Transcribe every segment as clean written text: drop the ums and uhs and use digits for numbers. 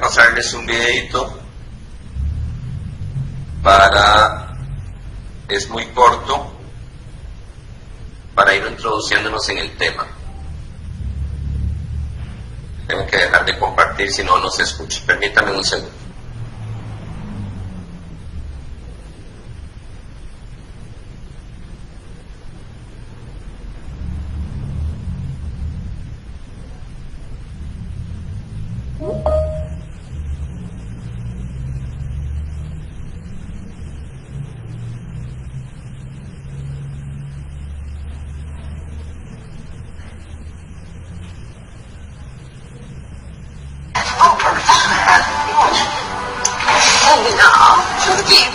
pasarles un videito es muy corto, para ir introduciéndonos en el tema. Tengo que dejar de compartir, si no, no se escucha. Permítame un segundo.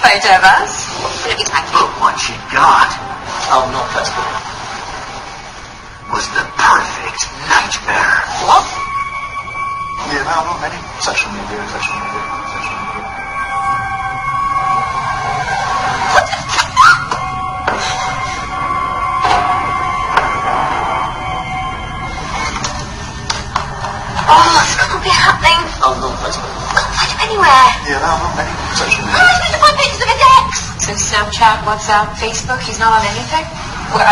Photo of us. Look what she got. Oh, no, that's good. Was the perfect nightmare. What? Yeah, no, not many. Social media. Oh, this can't be happening. Oh, no, that's good. Can't find him anywhere. Yeah, no, not many. Social How media. am I supposed to find pictures of his ex? So Snapchat, WhatsApp, Facebook, he's not on anything? Well,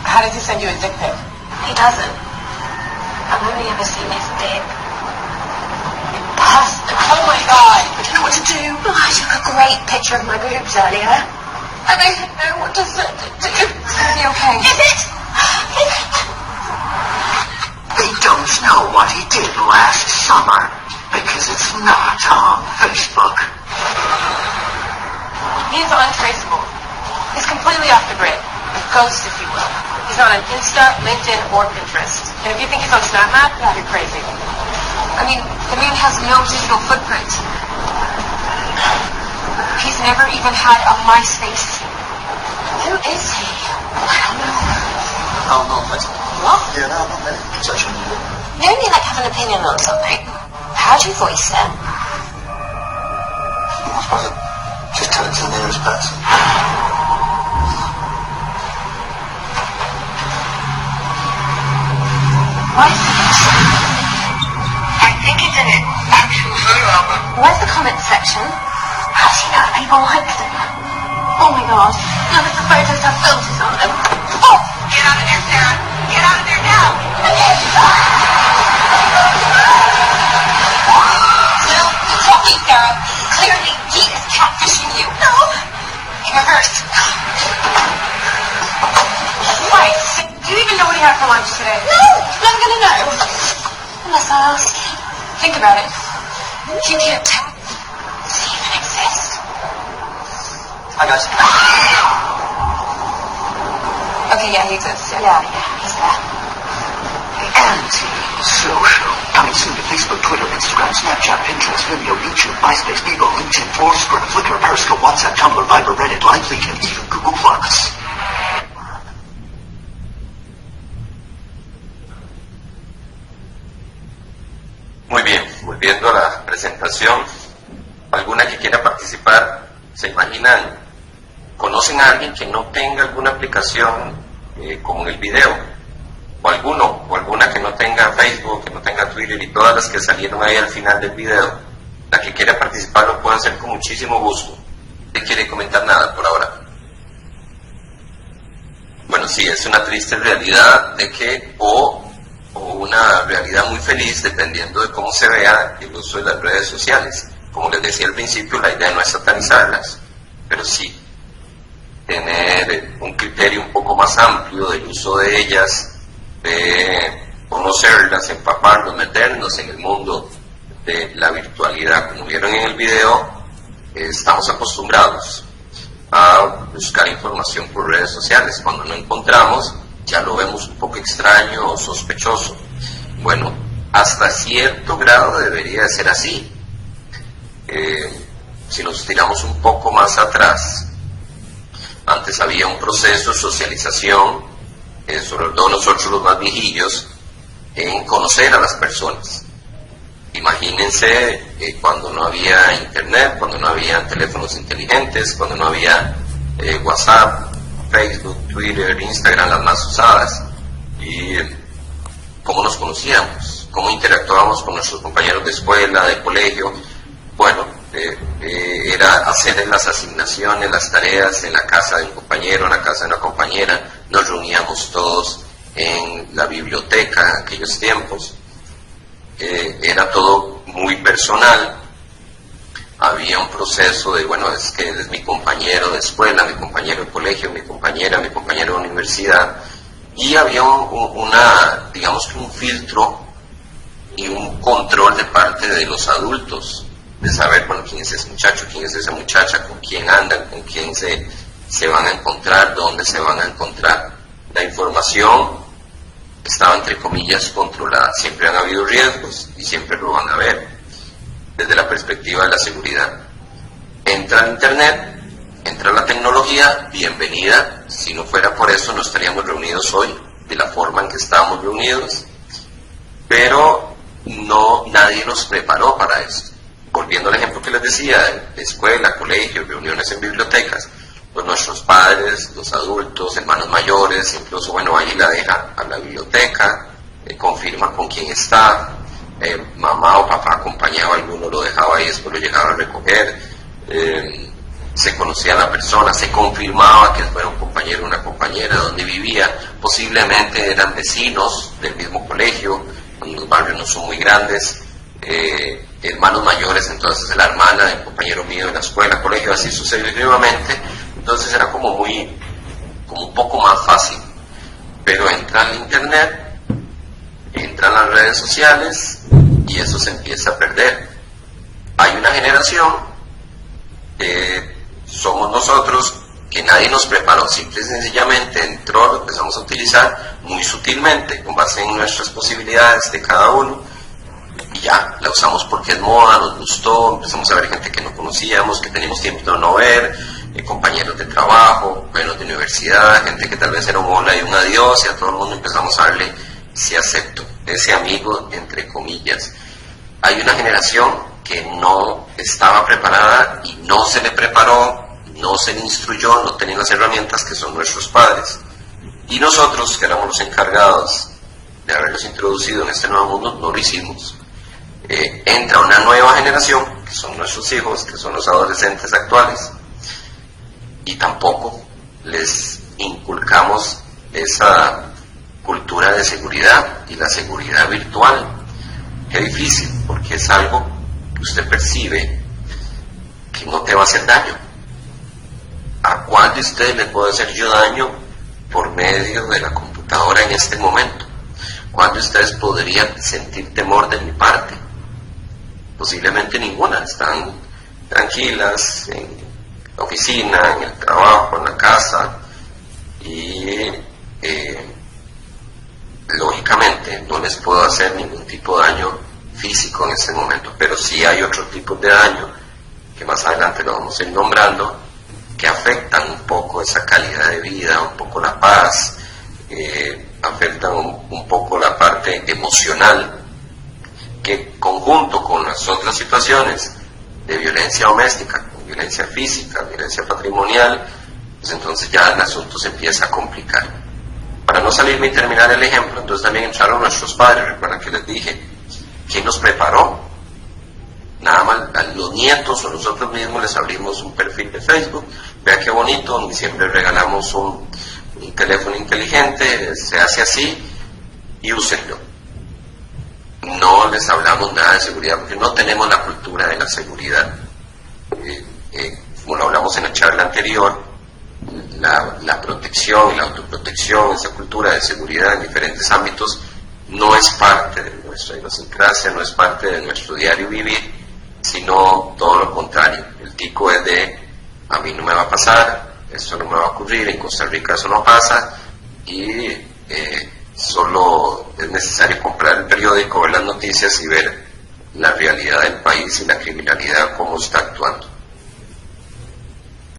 how does he send you a dick pic? He doesn't. I've only ever seen his dick. Oh my god. I don't know what to do. Oh, I took a great picture of my boobs earlier. I don't know what to do. It's gonna be okay. Is it? They don't know what he did last summer because it's not on Facebook. He's untraceable. He's completely off the grid. A ghost, if you will. He's not on Insta, LinkedIn, or Pinterest. And if you think he's on SnapMap, you're crazy. I mean, the man has no digital footprint. He's never even had a MySpace. Who is he? I don't know. Oh, no, that's good. What? Yeah, no, not many. Social media. You only like have an opinion on something. How do you voice it? I suppose I'd just tell it to the nearest person. What is it? I think it's an actual photo album. Where's the comment section? How does she know people like them? Oh my god. None of the photos have filters on them. Oh! Get out of there, Sarah! Get out of there now! Still talking, Sarah. Clearly, he is catfishing you. No! In reverse. Wait, do you even know what he had for lunch today? No! I'm not gonna know. Unless I ask him. Think about it. You can't tell. Does he even exist? Hi, guys. Okay, yeah, he exists. Yeah, he's there. Anti-social. Coming soon to Facebook, Twitter, Instagram, Snapchat, Pinterest, Vimeo, YouTube, MySpace, Bebo, LinkedIn, Foursquare, Flickr, Periscope, WhatsApp, Tumblr, Viber, Reddit, LiveLeak, and even Google+. Muy bien, volviendo a la presentación, alguna que quiera participar, ¿se imaginan? ¿Conocen a alguien que no tenga alguna aplicación como en el video? O alguna que no tenga Facebook, que no tenga Twitter y todas las que salieron ahí al final del video. La que quiera participar lo puede hacer con muchísimo gusto. ¿No quiere comentar nada por ahora? Bueno, sí, es una triste realidad de que, o una realidad muy feliz, dependiendo de cómo se vea el uso de las redes sociales. Como les decía al principio, la idea no es satanizarlas, pero sí tener un criterio un poco más amplio del uso de ellas, de conocerlas, empaparnos, meternos en el mundo de la virtualidad. Como vieron en el video, estamos acostumbrados a buscar información por redes sociales. Cuando no encontramos, ya lo vemos un poco extraño o sospechoso. Bueno, hasta cierto grado debería de ser así. Si nos tiramos un poco más atrás, antes había un proceso de socialización, sobre todo nosotros los más viejillos, en conocer a las personas. Imagínense cuando no había internet, cuando no había teléfonos inteligentes, cuando no había WhatsApp, Facebook, Twitter, Instagram, las más usadas. Y cómo nos conocíamos, cómo interactuábamos con nuestros compañeros de escuela, de colegio. Bueno, era hacer las asignaciones, las tareas en la casa de un compañero, en la casa de una compañera. Nos reuníamos todos en la biblioteca en aquellos tiempos. Era todo muy personal. Había un proceso de, bueno, es que es mi compañero de escuela, mi compañero de colegio, mi compañero de universidad, y había digamos que un filtro y un control de parte de los adultos, de saber, bueno, quién es ese muchacho, quién es esa muchacha, con quién andan, con quién se van a encontrar, dónde se van a encontrar. La información estaba, entre comillas, controlada. Siempre han habido riesgos y siempre lo van a haber. Desde la perspectiva de la seguridad, entra el internet, entra la tecnología, bienvenida. Si no fuera por eso no estaríamos reunidos hoy de la forma en que estábamos reunidos, pero nadie nos preparó para esto. Volviendo al ejemplo que les decía, de escuela, colegio, reuniones en bibliotecas, pues nuestros padres, los adultos, hermanos mayores, incluso, bueno, ahí la deja a la biblioteca, confirma con quién está. Mamá o papá acompañaba a alguno, lo dejaba ahí, después lo llegaba a recoger. Se conocía a la persona, se confirmaba que fuera un compañero o una compañera, donde vivía. Posiblemente eran vecinos del mismo colegio, los barrios no son muy grandes. Hermanos mayores, entonces la hermana del compañero mío de la escuela, colegio, así sucesivamente. Entonces era como un poco más fácil. Pero entra el internet, entran las redes sociales y eso se empieza a perder. Hay una generación, somos nosotros, que nadie nos preparó, simple y sencillamente entró, lo empezamos a utilizar muy sutilmente, con base en nuestras posibilidades de cada uno, y ya, la usamos porque es moda, nos gustó, empezamos a ver gente que no conocíamos, que teníamos tiempo de no ver, compañeros de trabajo, compañeros de universidad, gente que tal vez era un hola y un adiós, y a todo el mundo empezamos a darle ese acepto, ese amigo, entre comillas. Hay una generación que no estaba preparada y no se le preparó, no se le instruyó, no tenía las herramientas que son nuestros padres. Y nosotros, que éramos los encargados de haberlos introducido en este nuevo mundo, no lo hicimos. Entra una nueva generación, que son nuestros hijos, que son los adolescentes actuales, y tampoco les inculcamos esa cultura de seguridad y la seguridad virtual. Qué difícil, porque es algo que usted percibe que no te va a hacer daño. ¿A cuál de ustedes le puedo hacer yo daño por medio de la computadora en este momento? ¿Cuál de ustedes podrían sentir temor de mi parte? Posiblemente ninguna. Están tranquilas en la oficina, en el trabajo, en la casa, y lógicamente no les puedo hacer ningún tipo de daño físico en este momento, pero sí hay otros tipos de daño que más adelante lo vamos a ir nombrando, que afectan un poco esa calidad de vida, un poco la paz, afectan un poco la parte emocional, que conjunto con las otras situaciones de violencia doméstica, violencia física, violencia patrimonial, pues entonces ya el asunto se empieza a complicar. Para no salirme y terminar el ejemplo, entonces también entraron nuestros padres. Recuerdan que les dije, ¿quién nos preparó? Nada más a los nietos o nosotros mismos les abrimos un perfil de Facebook. Vea qué bonito, siempre regalamos un teléfono inteligente, se hace así, y úsenlo. No les hablamos nada de seguridad, porque no tenemos la cultura de la seguridad. Como lo hablamos en la charla anterior, la protección y la autoprotección, esa cultura de seguridad en diferentes ámbitos, no es parte de nuestra idiosincrasia, no es parte de nuestro diario vivir, sino todo lo contrario. El tico es de, a mí no me va a pasar, esto no me va a ocurrir, en Costa Rica eso no pasa, y solo es necesario comprar el periódico, ver las noticias y ver la realidad del país y la criminalidad, cómo está actuando.